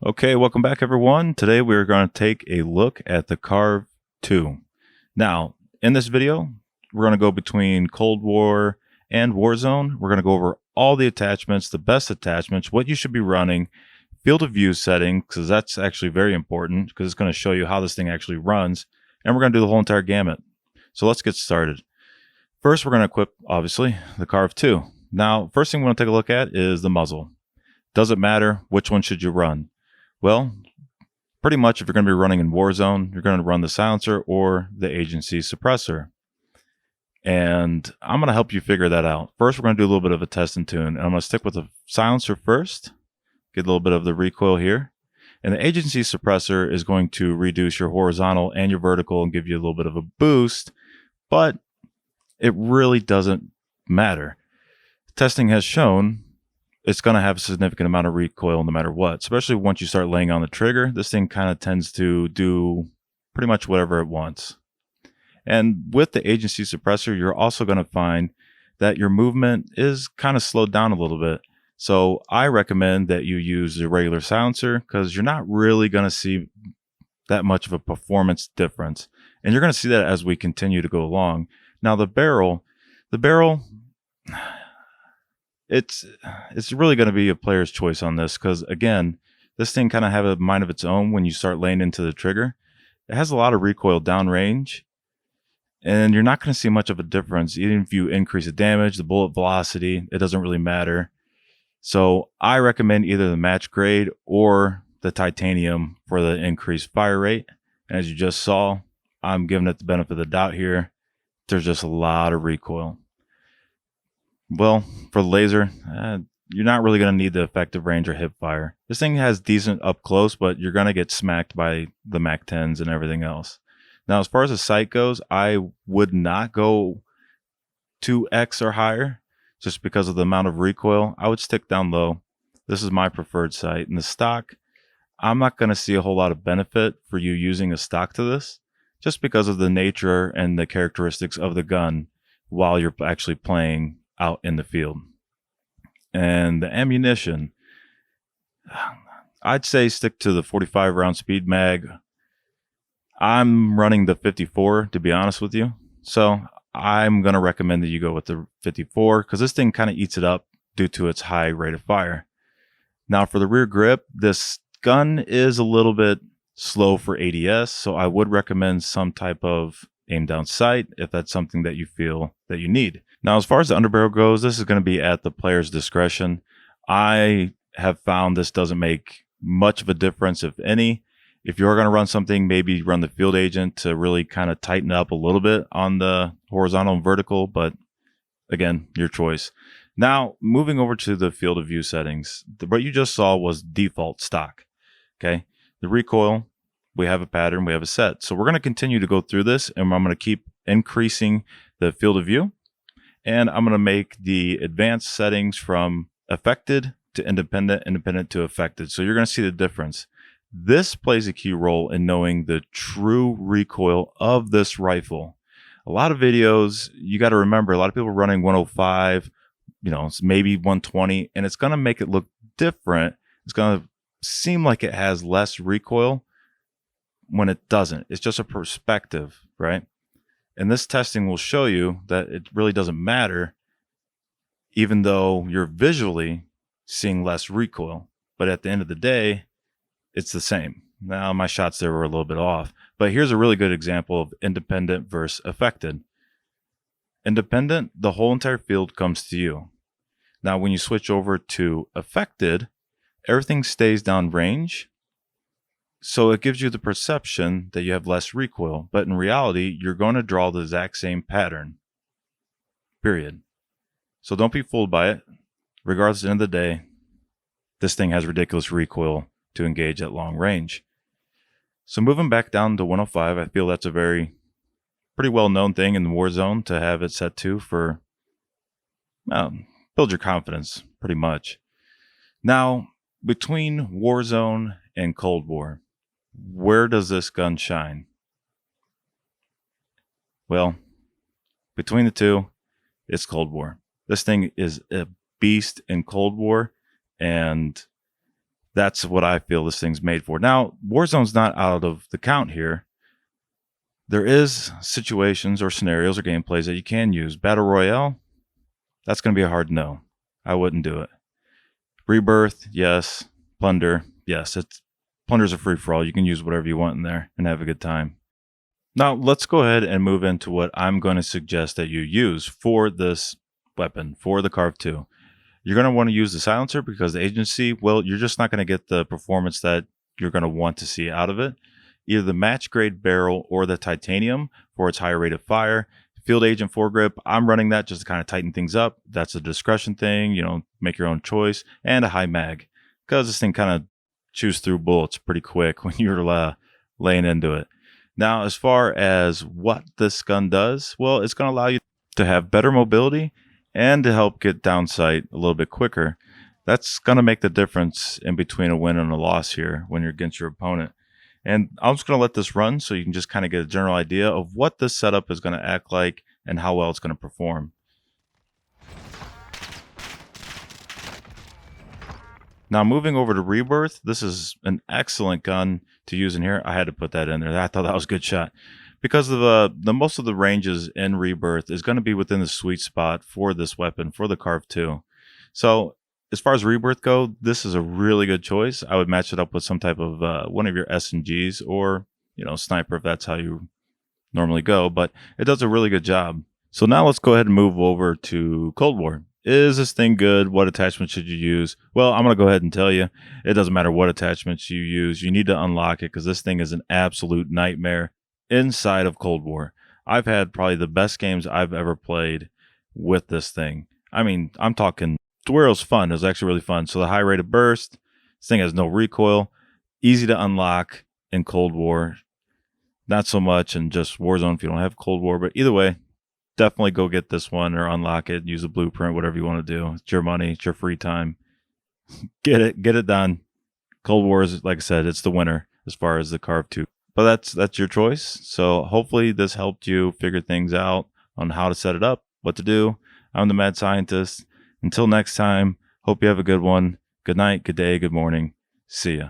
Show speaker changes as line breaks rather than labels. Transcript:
Okay, welcome back everyone. Today we're going to take a look at the Carv 2. Now, in this video, we're going to go between Cold War and Warzone. We're going to go over all the attachments, the best attachments, what you should be running, field of view settings, because that's actually very important because it's going to show you how this thing actually runs, and we're going to do the whole entire gamut. So let's get started. First, we're going to equip, obviously, the Carv 2. Now, first thing we want to take a look at is the muzzle. Doesn't matter which one should you run. Well, pretty much if you're going to be running in Warzone, you're going to run the silencer or the agency suppressor. And I'm going to help you figure that out. First, we're going to do a little bit of a test and tune. And I'm going to stick with the silencer first, get a little bit of the recoil here. And the agency suppressor is going to reduce your horizontal and your vertical and give you a little bit of a boost, but it really doesn't matter. Testing has shown it's going to have a significant amount of recoil no matter what, especially once you start laying on the trigger. This thing kind of tends to do pretty much whatever it wants. And with the agency suppressor, you're also going to find that your movement is kind of slowed down a little bit. So I recommend that you use the regular silencer because you're not really going to see that much of a performance difference. And you're going to see that as we continue to go along. Now the barrel, it's really going to be a player's choice on this because, again, this thing kind of have a mind of its own when you start laying into the trigger. It has a lot of recoil downrange, and you're not going to see much of a difference. Even if you increase the damage, the bullet velocity, it doesn't really matter. So I recommend either the match grade or the titanium for the increased fire rate. And as you just saw, I'm giving it the benefit of the doubt here. There's just a lot of recoil. Well, for the laser, you're not really going to need the effective range or hip fire. This thing has decent up close, but you're going to get smacked by the Mac 10s and everything else. Now, as far as the sight goes, I would not go 2x or higher just because of the amount of recoil. I would stick down low. This is my preferred sight. In the stock, I'm not going to see a whole lot of benefit for you using a stock to this just because of the nature and the characteristics of the gun while you're actually playing out in the field. And the ammunition, I'd say stick to the 45 round speed mag. I'm running the 54 to be honest with you, so I'm going to recommend that you go with the 54 because this thing kind of eats it up due to its high rate of fire. Now for the rear grip, this gun is a little bit slow for ADS, so I would recommend some type of aim down sight if that's something that you feel that you need. Now, as far as the underbarrel goes, this is going to be at the player's discretion. I have found this doesn't make much of a difference, if any. If you're going to run something, maybe run the field agent to really kind of tighten up a little bit on the horizontal and vertical, but again, your choice. Now, moving over to the field of view settings, what you just saw was default stock. Okay, the recoil, we have a pattern, we have a set. So we're going to continue to go through this, and I'm going to keep increasing the field of view. And I'm going to make the advanced settings from affected to independent, independent to affected. So you're going to see the difference. This plays a key role in knowing the true recoil of this rifle. A lot of videos, you got to remember, a lot of people running 105, it's maybe 120, and it's going to make it look different. It's going to seem like it has less recoil when it doesn't. It's just a perspective, right? And this testing will show you that it really doesn't matter, even though you're visually seeing less recoil. But at the end of the day, it's the same. Now, my shots there were a little bit off. But here's a really good example of independent versus affected. Independent, the whole entire field comes to you. Now, when you switch over to affected, everything stays down range. So it gives you the perception that you have less recoil, but in reality, you're going to draw the exact same pattern, period. So don't be fooled by it. Regardless, at the end of the day, this thing has ridiculous recoil to engage at long range. So moving back down to 105, I feel that's a pretty well-known thing in the Warzone to have it set to for, build your confidence, pretty much. Now, between Warzone and Cold War, where does this gun shine? Well, between the two, it's Cold War. This thing is a beast in Cold War, and That's what I feel this thing's made for. Now, Warzone's not out of the count here. There is situations or scenarios or gameplays that you can use. Battle Royale, that's going to be a hard no. I wouldn't do it. Rebirth, yes. Plunder, yes. Plunder's a free-for-all. You can use whatever you want in there and have a good time. Now, let's go ahead and move into what I'm going to suggest that you use for this weapon, for the Carv 2. You're going to want to use the silencer because the agency, well, you're just not going to get the performance that you're going to want to see out of it. Either the match grade barrel or the titanium for its higher rate of fire. Field agent foregrip, I'm running that just to kind of tighten things up. That's a discretion thing, make your own choice. And a high mag, because this thing kind of chews through bullets pretty quick when you're laying into it. Now, as far as what this gun does, well, it's going to allow you to have better mobility and to help get down sight a little bit quicker. That's going to make the difference in between a win and a loss here when you're against your opponent. And I'm just going to let this run so you can just kind of get a general idea of what this setup is going to act like and how well it's going to perform. Now, moving over to Rebirth, this is an excellent gun to use in here. I had to put that in there. I thought that was a good shot. Because of the most of the ranges in Rebirth is going to be within the sweet spot for this weapon, for the Carv 2. So, as far as Rebirth go, this is a really good choice. I would match it up with some type of one of your SMGs or, sniper if that's how you normally go. But it does a really good job. So now let's go ahead and move over to ColdWar. Is this thing good? What attachment should you use? Well, I'm going to go ahead and tell you. It doesn't matter what attachments you use. You need to unlock it because this thing is an absolute nightmare inside of ColdWar. I've had probably the best games I've ever played with this thing. I mean, I'm talking to where it was fun. It was actually really fun. So the high rate of burst, this thing has no recoil, easy to unlock in ColdWar. Not so much in just Warzone if you don't have ColdWar, but either way, definitely go get this one or unlock it, use a blueprint, whatever you want to do. It's your money, it's your free time. Get it done. ColdWar is, like I said, it's the winner as far as the Carv 2. But that's your choice. So hopefully this helped you figure things out on how to set it up, what to do. I'm the Mad Scientist. Until next time, hope you have a good one. Good night, good day, good morning. See ya.